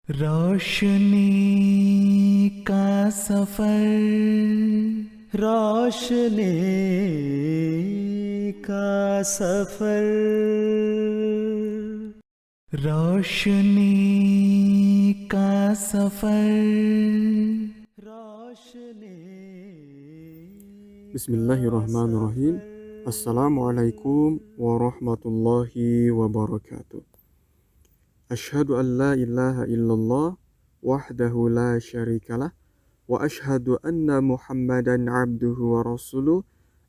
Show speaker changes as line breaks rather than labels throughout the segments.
रोशनी का सफर, रोशनी का सफर, रोशनी का सफर, रोशनी।
Bismillahirrahmanirrahim. Assalamualaikum warahmatullahi wabarakatuh. Ashhadu an la ilaha illallah wahdahu la syarikalah wa ashhadu anna Muhammadan abduhu wa rasuluh.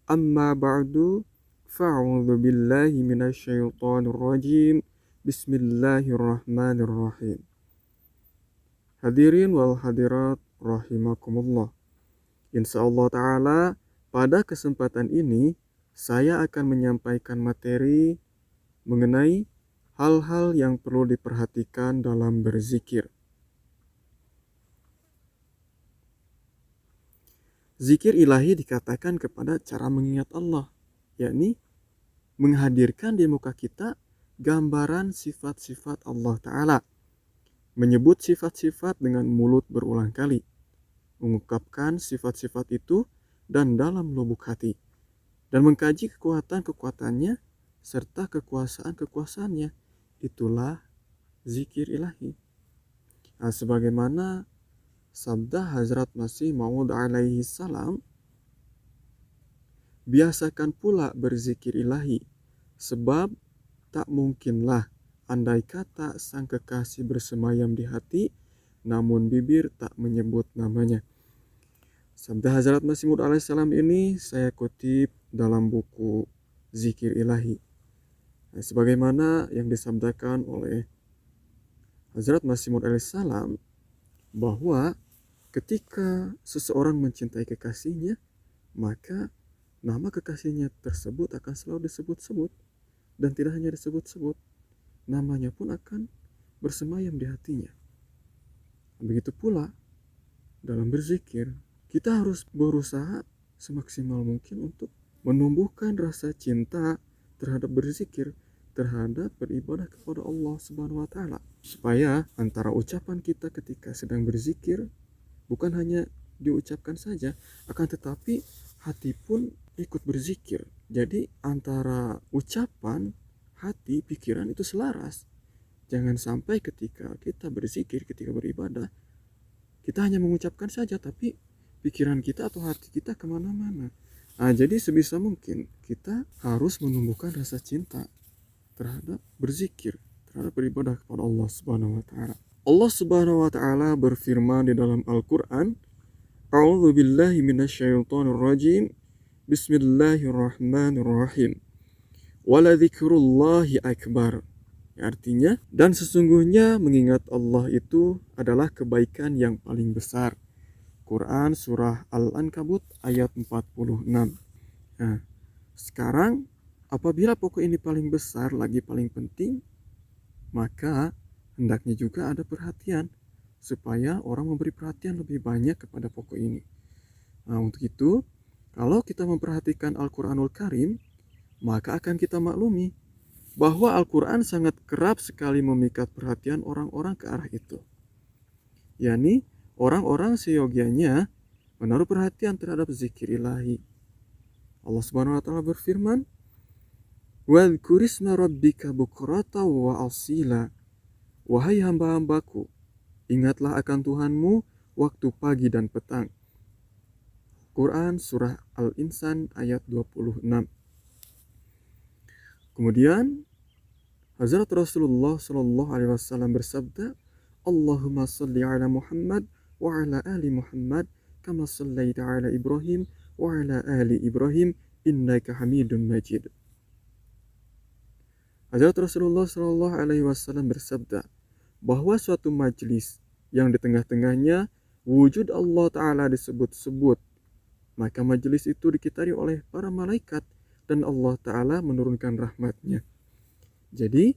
Amma ba'du, fa'udzu billahi minasyaitonir rajim. Bismillahirrahmanirrahim. Hadirin wal hadirat rahimakumullah. Insyaallah ta'ala, pada kesempatan ini saya akan menyampaikan materi mengenai hal-hal yang perlu diperhatikan dalam berzikir. Zikir ilahi dikatakan kepada cara mengingat Allah, yakni menghadirkan di muka kita gambaran sifat-sifat Allah Ta'ala, menyebut sifat-sifat dengan mulut berulang kali, mengungkapkan sifat-sifat itu dan dalam lubuk hati, dan mengkaji kekuatan-kekuatannya serta kekuasaan-kekuasaannya. Itulah zikir ilahi. Nah, sebagaimana sabda Hazrat Masih Maud alaihi salam, biasakan pula berzikir ilahi, sebab tak mungkinlah andai kata sang kekasih bersemayam di hati, namun bibir tak menyebut namanya. Sabda Hazrat Masih Maud alaihi salam ini saya kutip dalam buku Zikir Ilahi. Nah, sebagaimana yang disabdakan oleh Hazrat Masih Maud alaihi salam, bahwa ketika seseorang mencintai kekasihnya, maka nama kekasihnya tersebut akan selalu disebut-sebut, dan tidak hanya disebut-sebut, namanya pun akan bersemayam di hatinya. Begitu pula dalam berzikir, kita harus berusaha semaksimal mungkin untuk menumbuhkan rasa cinta terhadap berzikir, terhadap beribadah kepada Allah Subhanahu wa Ta'ala, supaya antara ucapan kita ketika sedang berzikir bukan hanya diucapkan saja, akan tetapi hati pun ikut berzikir. Jadi antara ucapan, hati, pikiran itu selaras. Jangan sampai ketika kita berzikir, ketika beribadah, kita hanya mengucapkan saja, tapi pikiran kita atau hati kita kemana-mana. Nah, jadi sebisa mungkin kita harus menumbuhkan rasa cinta terhadap berzikir, terhadap beribadah kepada Allah Subhanahu wa Ta'ala. Allah Subhanahu wa Ta'ala berfirman di dalam Al-Quran, A'udzu billahi minasyaitonir rajim. Bismillahirrahmanirrahim. Waladzikrullahi akbar. Artinya, dan sesungguhnya mengingat Allah itu adalah kebaikan yang paling besar. Quran surah Al-Ankabut ayat 46. Nah, sekarang apabila pokok ini paling besar lagi paling penting, maka hendaknya juga ada perhatian supaya orang memberi perhatian lebih banyak kepada pokok ini. Nah, untuk itu, kalau kita memperhatikan Al-Quranul Karim, maka akan kita maklumi bahwa Al-Quran sangat kerap sekali memikat perhatian orang-orang ke arah itu, yakni orang-orang seyogianya menaruh perhatian terhadap zikir ilahi. Allah Subhanahu wa Ta'ala berfirman, "Wadhkurisma rabbika bukrata wa asila." Wahai hamba-hambaku, ingatlah akan Tuhanmu waktu pagi dan petang. Quran surah Al-Insan ayat 26. Kemudian Hazrat Rasulullah sallallahu alaihi wasallam bersabda, Allahumma salli ala Muhammad wa ala ali Muhammad kama sallaita ala Ibrahim wa ala ali Ibrahim innaka Hamidum Majid. Hazrat Rasulullah sallallahu alaihi wasallam bersabda bahwa suatu majlis yang di tengah-tengahnya wujud Allah Ta'ala disebut-sebut, maka majlis itu dikitari oleh para malaikat dan Allah Ta'ala menurunkan rahmatnya. Jadi,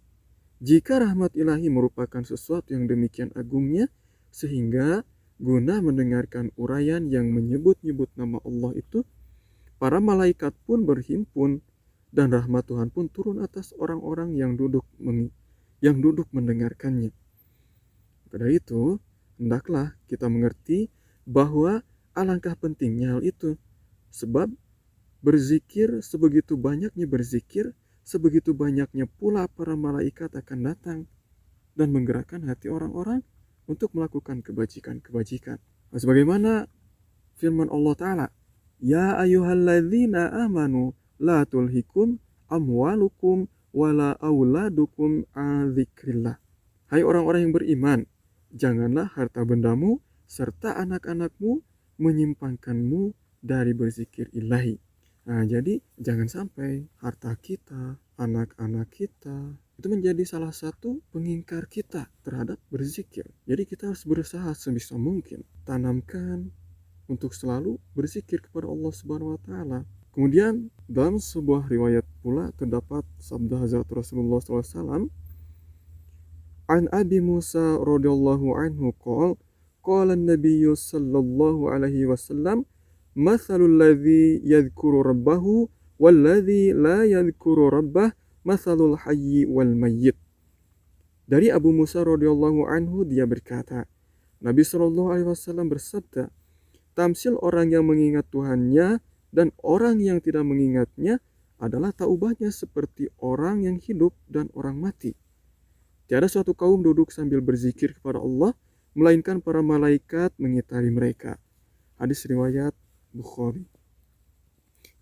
jika rahmat ilahi merupakan sesuatu yang demikian agungnya, sehingga guna mendengarkan uraian yang menyebut-nyebut nama Allah itu, para malaikat pun berhimpun dan rahmat Tuhan pun turun atas orang-orang yang duduk mendengarkannya. Pada itu, hendaklah kita mengerti bahwa alangkah pentingnya hal itu. Sebab berzikir, sebegitu banyaknya berzikir, sebegitu banyaknya pula para malaikat akan datang dan menggerakkan hati orang-orang untuk melakukan kebajikan-kebajikan. Sebagaimana firman Allah Ta'ala, Ya ayyuhalladzina amanu la tulhikum amwalukum wala auladukum an dzikrillah. Hai orang-orang yang beriman, janganlah harta bendamu serta anak-anakmu menyimpangkanmu dari berzikir ilahi. Nah, jadi jangan sampai harta kita, anak-anak kita itu menjadi salah satu pengingkar kita terhadap berzikir. Jadi kita harus berusaha sebisa mungkin tanamkan untuk selalu berzikir kepada Allah Subhanahu wa taala. Kemudian dalam sebuah riwayat pula terdapat sabda Hazrat Rasulullah SAW, An Abi Musa radhiyallahu anhu qala an-nabiy sallallahu alaihi wasallam mathalul ladzi yadhkuru rabbahu wal ladzi la yadhkuru rabbah mathalul hayyi wal mayyit. Dari Abu Musa radhiyallahu anhu dia berkata, Nabi sallallahu alaihi wasallam bersabda, tamsil orang yang mengingat Tuhannya dan orang yang tidak mengingatnya adalah tak ubahnya seperti orang yang hidup dan orang mati. Tiada suatu kaum duduk sambil berzikir kepada Allah, melainkan para malaikat mengitari mereka. Hadis riwayat Bukhari.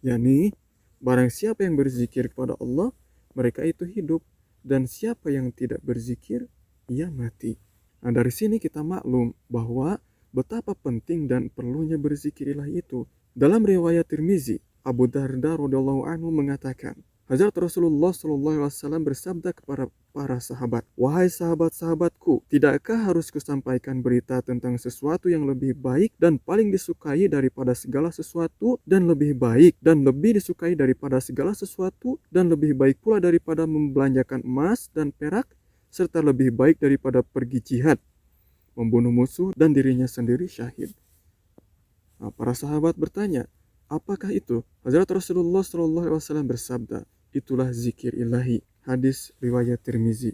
Yani, barang siapa yang berzikir kepada Allah, mereka itu hidup. Dan siapa yang tidak berzikir, ia mati. Nah, dari sini kita maklum bahwa betapa penting dan perlunya berzikir ilahi itu. Dalam riwayat Tirmizi, Abu Darda radhiyallahu anhu mengatakan, Hazrat Rasulullah SAW bersabda kepada para sahabat, Wahai sahabat-sahabatku, tidakkah harus kusampaikan berita tentang sesuatu yang lebih baik dan paling disukai daripada segala sesuatu dan lebih baik dan lebih disukai daripada segala sesuatu dan lebih baik pula daripada membelanjakan emas dan perak serta lebih baik daripada pergi jihad, membunuh musuh dan dirinya sendiri syahid. Nah, para sahabat bertanya, apakah itu? Hazrat Rasulullah SAW bersabda, itulah zikir ilahi. Hadis riwayat Tirmizi.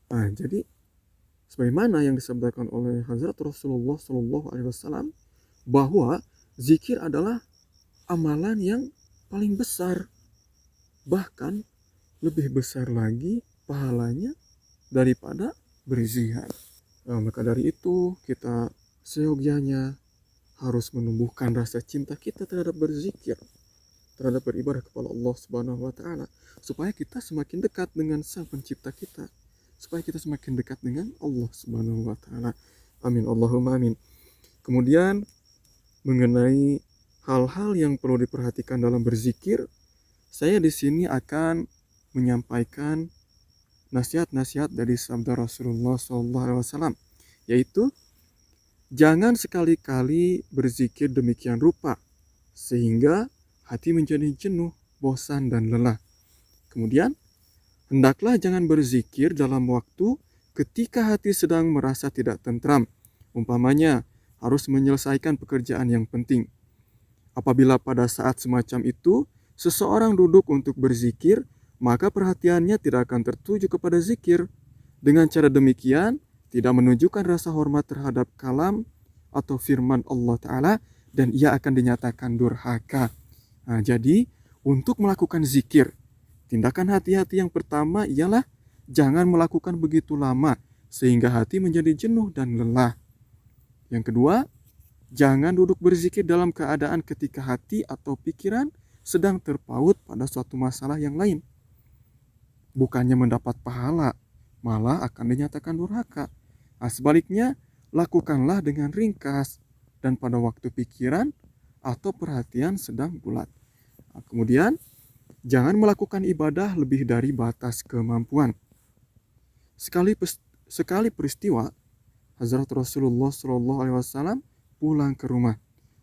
Nah, jadi sebagaimana yang disabdakan oleh Hazrat Rasulullah SAW bahwa zikir adalah amalan yang paling besar, bahkan lebih besar lagi pahalanya daripada berzihad. Nah, maka dari itu kita seyogyanya harus menumbuhkan rasa cinta kita terhadap berzikir, terhadap beribadah kepada Allah Subhanahu wa taala, supaya kita semakin dekat dengan Sang Pencipta kita, supaya kita semakin dekat dengan Allah Subhanahu wa taala. Amin Allahumma amin. Kemudian mengenai hal-hal yang perlu diperhatikan dalam berzikir, saya di sini akan menyampaikan nasihat-nasihat dari sabda Rasulullah SAW, yaitu jangan sekali-kali berzikir demikian rupa sehingga hati menjadi jenuh, bosan, dan lelah. Kemudian, hendaklah jangan berzikir dalam waktu ketika hati sedang merasa tidak tentram. Umpamanya, harus menyelesaikan pekerjaan yang penting. Apabila pada saat semacam itu, seseorang duduk untuk berzikir, maka perhatiannya tidak akan tertuju kepada zikir. Dengan cara demikian, tidak menunjukkan rasa hormat terhadap kalam atau firman Allah Ta'ala, dan ia akan dinyatakan durhaka. Nah, jadi untuk melakukan zikir, tindakan hati-hati yang pertama ialah jangan melakukan begitu lama sehingga hati menjadi jenuh dan lelah. Yang kedua, jangan duduk berzikir dalam keadaan ketika hati atau pikiran sedang terpaut pada suatu masalah yang lain. Bukannya mendapat pahala, malah akan dinyatakan durhaka. Nah, sebaliknya, lakukanlah dengan ringkas dan pada waktu pikiran atau perhatian sedang bulat. Nah, kemudian, jangan melakukan ibadah lebih dari batas kemampuan. Sekali peristiwa, Hazrat Rasulullah SAW pulang ke rumah.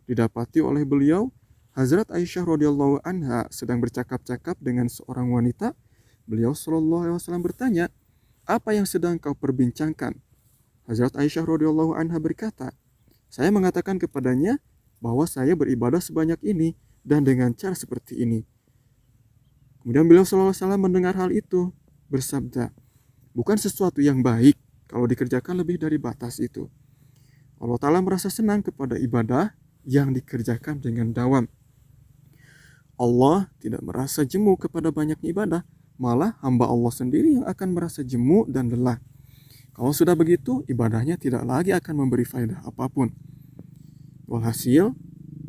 Didapati oleh beliau, Hazrat Aisyah radhiyallahu anha sedang bercakap-cakap dengan seorang wanita. Beliau SAW bertanya, apa yang sedang kau perbincangkan? Hazrat Aisyah radhiyallahu anha berkata, saya mengatakan kepadanya bahwa saya beribadah sebanyak ini dan dengan cara seperti ini. Kemudian beliau SAW mendengar hal itu, bersabda, bukan sesuatu yang baik kalau dikerjakan lebih dari batas itu. Allah Ta'ala merasa senang kepada ibadah yang dikerjakan dengan dawam. Allah tidak merasa jemu kepada banyaknya ibadah, malah hamba Allah sendiri yang akan merasa jemu dan lelah. Kalau sudah begitu, ibadahnya tidak lagi akan memberi faedah apapun. Walhasil,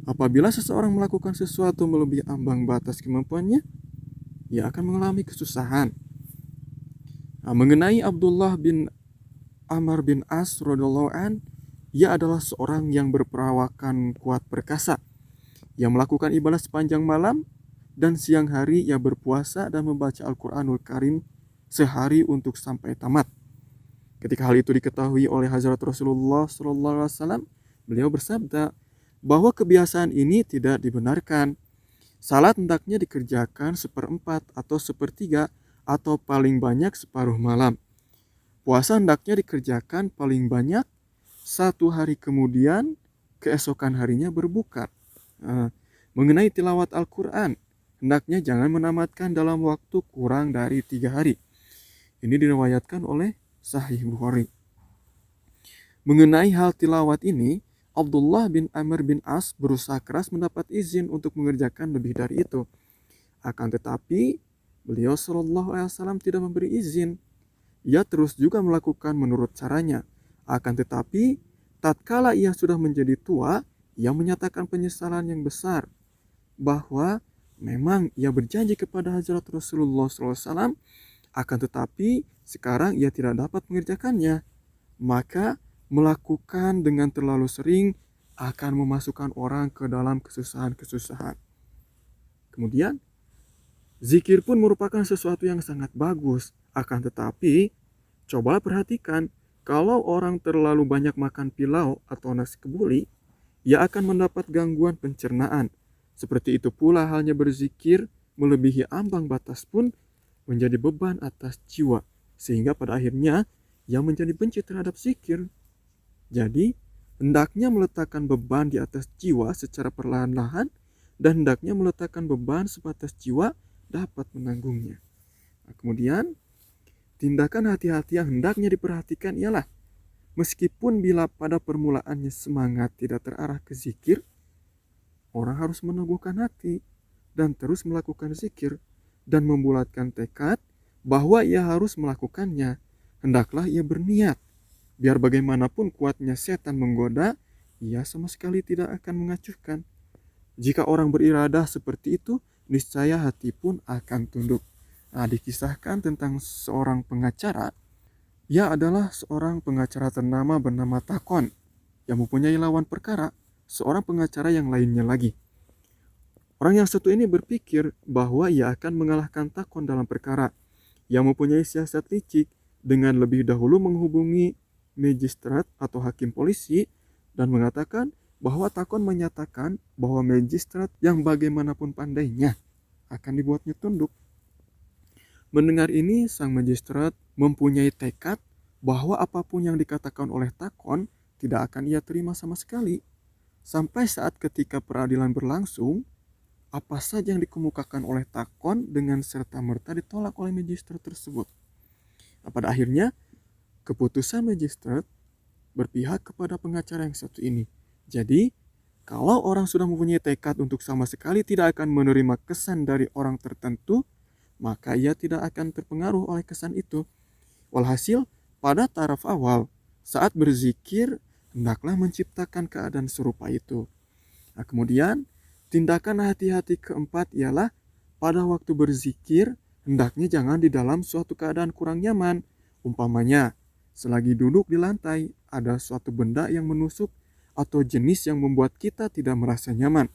apabila seseorang melakukan sesuatu melebihi ambang batas kemampuannya, ia akan mengalami kesusahan. Mengenai Abdullah bin Amr bin As radhiyallahu an, ia adalah seorang yang berperawakan kuat perkasa. Ia melakukan ibadah sepanjang malam dan siang hari ia berpuasa dan membaca Al-Quranul Karim sehari untuk sampai tamat. Ketika hal itu diketahui oleh Hazrat Rasulullah SAW, beliau bersabda bahwa kebiasaan ini tidak dibenarkan. Salat hendaknya dikerjakan 1/4 atau 1/3 atau paling banyak separuh malam. Puasa hendaknya dikerjakan paling banyak 1 hari kemudian keesokan harinya berbuka. Mengenai tilawat Al-Quran, hendaknya jangan menamatkan dalam waktu kurang dari 3 hari. Ini diriwayatkan oleh Sahih Bukhari. Mengenai hal tilawat ini, Abdullah bin Amr bin As berusaha keras mendapat izin untuk mengerjakan lebih dari itu. Akan tetapi, beliau SAW tidak memberi izin. Ia terus juga melakukan menurut caranya. Akan tetapi, tatkala ia sudah menjadi tua, ia menyatakan penyesalan yang besar bahwa memang ia berjanji kepada Hazrat Rasulullah SAW, akan tetapi sekarang ia tidak dapat mengerjakannya. Maka melakukan dengan terlalu sering akan memasukkan orang ke dalam kesusahan-kesusahan. Kemudian, zikir pun merupakan sesuatu yang sangat bagus. Akan tetapi, coba perhatikan, kalau orang terlalu banyak makan pilau atau nasi kebuli, ia akan mendapat gangguan pencernaan. Seperti itu pula halnya berzikir melebihi ambang batas pun menjadi beban atas jiwa. Sehingga pada akhirnya ia menjadi benci terhadap zikir. Jadi, hendaknya meletakkan beban di atas jiwa secara perlahan-lahan dan hendaknya meletakkan beban sebatas jiwa dapat menanggungnya. Kemudian, tindakan hati-hati yang hendaknya diperhatikan ialah meskipun bila pada permulaannya semangat tidak terarah ke zikir, orang harus meneguhkan hati dan terus melakukan zikir dan membulatkan tekad bahwa ia harus melakukannya. Hendaklah ia berniat. Biar bagaimanapun kuatnya setan menggoda, ia sama sekali tidak akan mengacuhkan. Jika orang beriradah seperti itu, niscaya hati pun akan tunduk. Dikisahkan tentang seorang pengacara. Ia adalah seorang pengacara ternama bernama Takon yang mempunyai lawan perkara, seorang pengacara yang lainnya lagi. Orang yang satu ini berpikir bahwa ia akan mengalahkan Takon dalam perkara. Ia mempunyai siasat licik dengan lebih dahulu menghubungi magistrat atau hakim polisi dan mengatakan bahwa Takon menyatakan bahwa magistrat yang bagaimanapun pandainya akan dibuatnya tunduk. Mendengar ini, sang magistrat mempunyai tekad bahwa apapun yang dikatakan oleh Takon tidak akan ia terima sama sekali. Sampai saat ketika peradilan berlangsung, apa saja yang dikemukakan oleh Takon dengan serta-merta ditolak oleh magistrat tersebut. Pada akhirnya, keputusan magistrat berpihak kepada pengacara yang satu ini. Jadi, kalau orang sudah mempunyai tekad untuk sama sekali tidak akan menerima kesan dari orang tertentu, maka ia tidak akan terpengaruh oleh kesan itu. Walhasil, pada taraf awal, saat berzikir, hendaklah menciptakan keadaan serupa itu. Kemudian, tindakan hati-hati keempat ialah pada waktu berzikir, hendaknya jangan di dalam suatu keadaan kurang nyaman. Umpamanya, selagi duduk di lantai, ada suatu benda yang menusuk atau jenis yang membuat kita tidak merasa nyaman.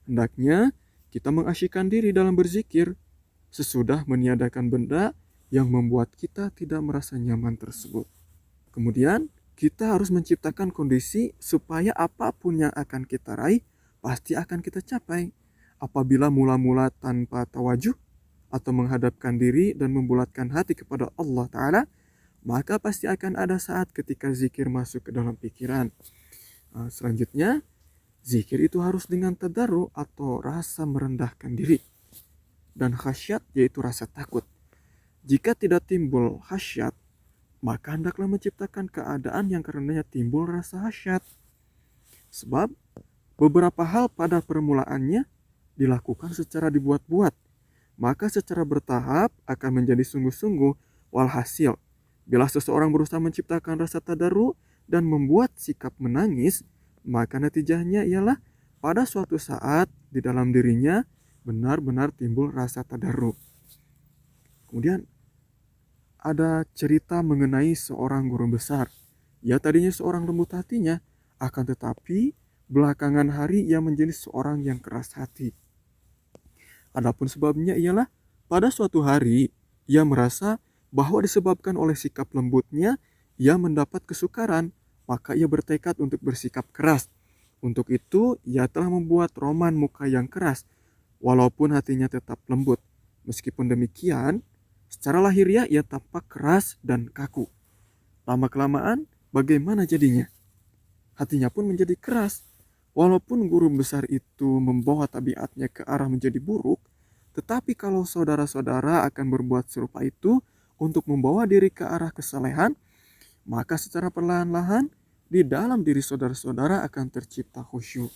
Hendaknya kita mengasyikkan diri dalam berzikir sesudah meniadakan benda yang membuat kita tidak merasa nyaman tersebut. Kemudian, kita harus menciptakan kondisi supaya apapun yang akan kita raih, pasti akan kita capai. Apabila mula-mula tanpa tawajuh atau menghadapkan diri dan membulatkan hati kepada Allah Ta'ala, maka pasti akan ada saat ketika zikir masuk ke dalam pikiran. Selanjutnya, zikir itu harus dengan tadarru atau rasa merendahkan diri. Dan khasyat yaitu rasa takut. Jika tidak timbul khasyat, maka hendaklah menciptakan keadaan yang karenanya timbul rasa hasyat. Sebab beberapa hal pada permulaannya dilakukan secara dibuat-buat, maka secara bertahap akan menjadi sungguh-sungguh. Walhasil, bila seseorang berusaha menciptakan rasa tadarru dan membuat sikap menangis, maka natijahnya ialah pada suatu saat di dalam dirinya benar-benar timbul rasa tadarru. Kemudian ada cerita mengenai seorang guru besar. Ia tadinya seorang lembut hatinya, akan tetapi belakangan hari ia menjadi seorang yang keras hati. Adapun sebabnya ialah pada suatu hari ia merasa bahwa disebabkan oleh sikap lembutnya ia mendapat kesukaran, maka ia bertekad untuk bersikap keras. Untuk itu ia telah membuat roman muka yang keras, walaupun hatinya tetap lembut. Meskipun demikian, secara lahiriah ia tampak keras dan kaku. Lama-kelamaan, bagaimana jadinya? Hatinya pun menjadi keras. Walaupun guru besar itu membawa tabiatnya ke arah menjadi buruk, tetapi kalau saudara-saudara akan berbuat serupa itu untuk membawa diri ke arah kesalehan, maka secara perlahan-lahan di dalam diri saudara-saudara akan tercipta khusyuk.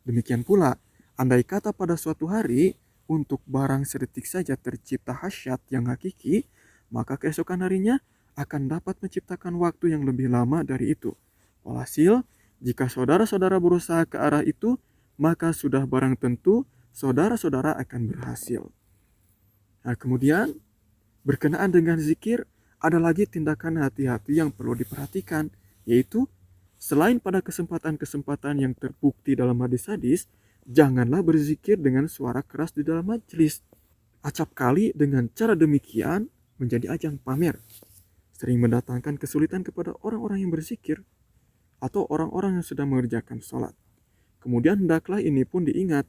Demikian pula, andai kata pada suatu hari untuk barang sedetik saja tercipta hasyat yang hakiki, maka keesokan harinya akan dapat menciptakan waktu yang lebih lama dari itu. Walhasil, jika saudara-saudara berusaha ke arah itu, maka sudah barang tentu saudara-saudara akan berhasil. Nah, kemudian berkenaan dengan zikir, ada lagi tindakan hati-hati yang perlu diperhatikan, yaitu selain pada kesempatan-kesempatan yang terbukti dalam hadis-hadis, janganlah berzikir dengan suara keras di dalam majelis. Acap kali dengan cara demikian menjadi ajang pamer, sering mendatangkan kesulitan kepada orang-orang yang berzikir atau orang-orang yang sedang mengerjakan sholat. Kemudian hendaklah ini pun diingat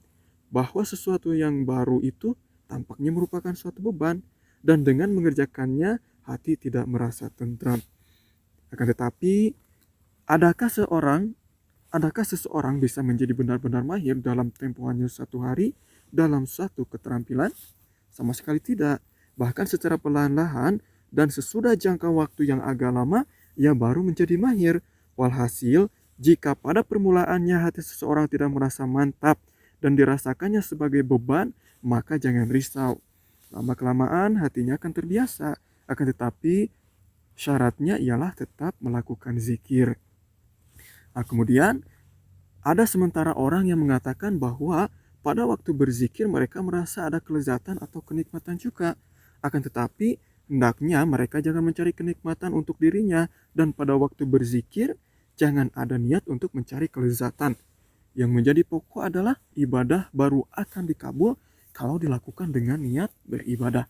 bahwa sesuatu yang baru itu tampaknya merupakan suatu beban, dan dengan mengerjakannya hati tidak merasa tentram. Akan tetapi, adakah seseorang bisa menjadi benar-benar mahir dalam tempo hanya satu hari dalam suatu keterampilan? Sama sekali tidak. Bahkan secara perlahan-lahan dan sesudah jangka waktu yang agak lama, ia baru menjadi mahir. Walhasil, jika pada permulaannya hati seseorang tidak merasa mantap dan dirasakannya sebagai beban, maka jangan risau. Lama-kelamaan hatinya akan terbiasa. Akan tetapi, syaratnya ialah tetap melakukan zikir. Nah, kemudian ada sementara orang yang mengatakan bahwa pada waktu berzikir mereka merasa ada kelezatan atau kenikmatan juga. Akan tetapi hendaknya mereka jangan mencari kenikmatan untuk dirinya, dan pada waktu berzikir jangan ada niat untuk mencari kelezatan. Yang menjadi pokok adalah ibadah baru akan dikabul kalau dilakukan dengan niat beribadah.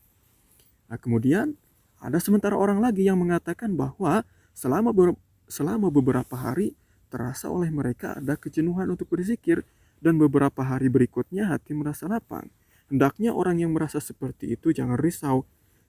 Nah, kemudian ada sementara orang lagi yang mengatakan bahwa selama beberapa hari terasa oleh mereka ada kejenuhan untuk berzikir, dan beberapa hari berikutnya hati merasa lapang. Hendaknya orang yang merasa seperti itu jangan risau.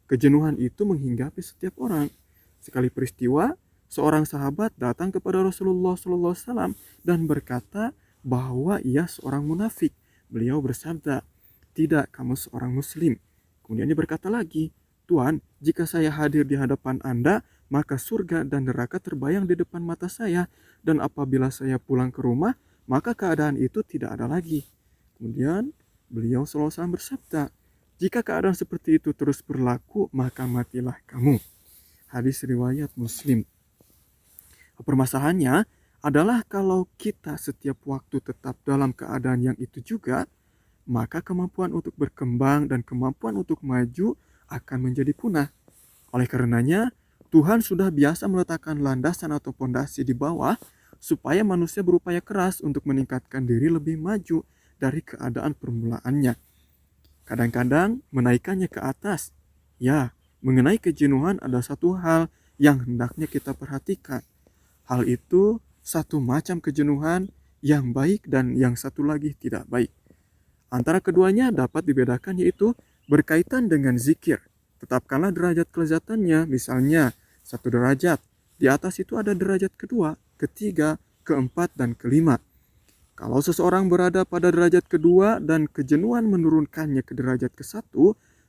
Kejenuhan itu menghinggapi setiap orang. Sekali peristiwa, seorang sahabat datang kepada Rasulullah SAW dan berkata bahwa ia seorang munafik. Beliau bersabda, "Tidak, kamu seorang muslim." Kemudian dia berkata lagi, "Tuan, jika saya hadir di hadapan Anda, maka surga dan neraka terbayang di depan mata saya, dan apabila saya pulang ke rumah, maka keadaan itu tidak ada lagi." Kemudian beliau SAW bersabda, "Jika keadaan seperti itu terus berlaku, maka matilah kamu." Hadis riwayat Muslim. Permasalahannya adalah kalau kita setiap waktu tetap dalam keadaan yang itu juga, maka kemampuan untuk berkembang dan kemampuan untuk maju akan menjadi punah. Oleh karenanya, Tuhan sudah biasa meletakkan landasan atau pondasi di bawah supaya manusia berupaya keras untuk meningkatkan diri lebih maju dari keadaan permulaannya. Kadang-kadang menaikkannya ke atas. Ya, mengenai kejenuhan ada satu hal yang hendaknya kita perhatikan. Hal itu satu macam kejenuhan yang baik dan yang satu lagi tidak baik. Antara keduanya dapat dibedakan, yaitu berkaitan dengan zikir. Tetapkanlah derajat kelezatannya, misalnya 1 derajat. Di atas itu ada derajat kedua, ketiga, keempat, dan kelima. Kalau seseorang berada pada derajat kedua dan kejenuhan menurunkannya ke derajat ke-1,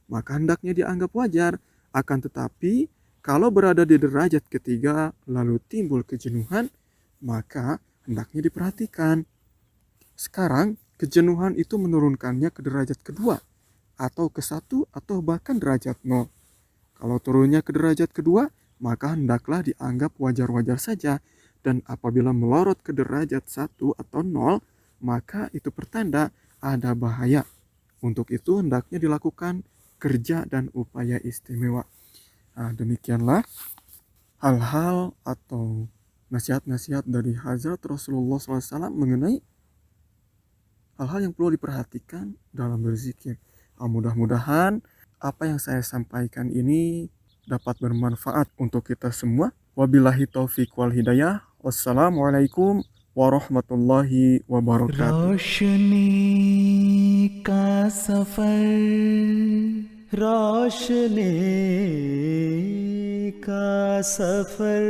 maka hendaknya dianggap wajar. Akan tetapi, Kalau berada di derajat ketiga lalu timbul kejenuhan, maka hendaknya diperhatikan. Sekarang kejenuhan itu menurunkannya ke derajat kedua, atau ke satu, atau bahkan derajat nol. Kalau turunnya ke derajat kedua, maka hendaklah dianggap wajar-wajar saja. Dan apabila melorot ke derajat 1 atau 0, maka itu pertanda ada bahaya. Untuk itu hendaknya dilakukan kerja dan upaya istimewa. Nah, demikianlah hal-hal atau nasihat-nasihat dari Hazrat Rasulullah SAW mengenai hal-hal yang perlu diperhatikan dalam berzikir. Mudah-mudahan apa yang saya sampaikan ini dapat bermanfaat untuk kita semua. Wabillahi taufiq wal hidayah. Wassalamualaikum warahmatullahi wabarakatuh.
रोशनी का सफर रोशनी का सफर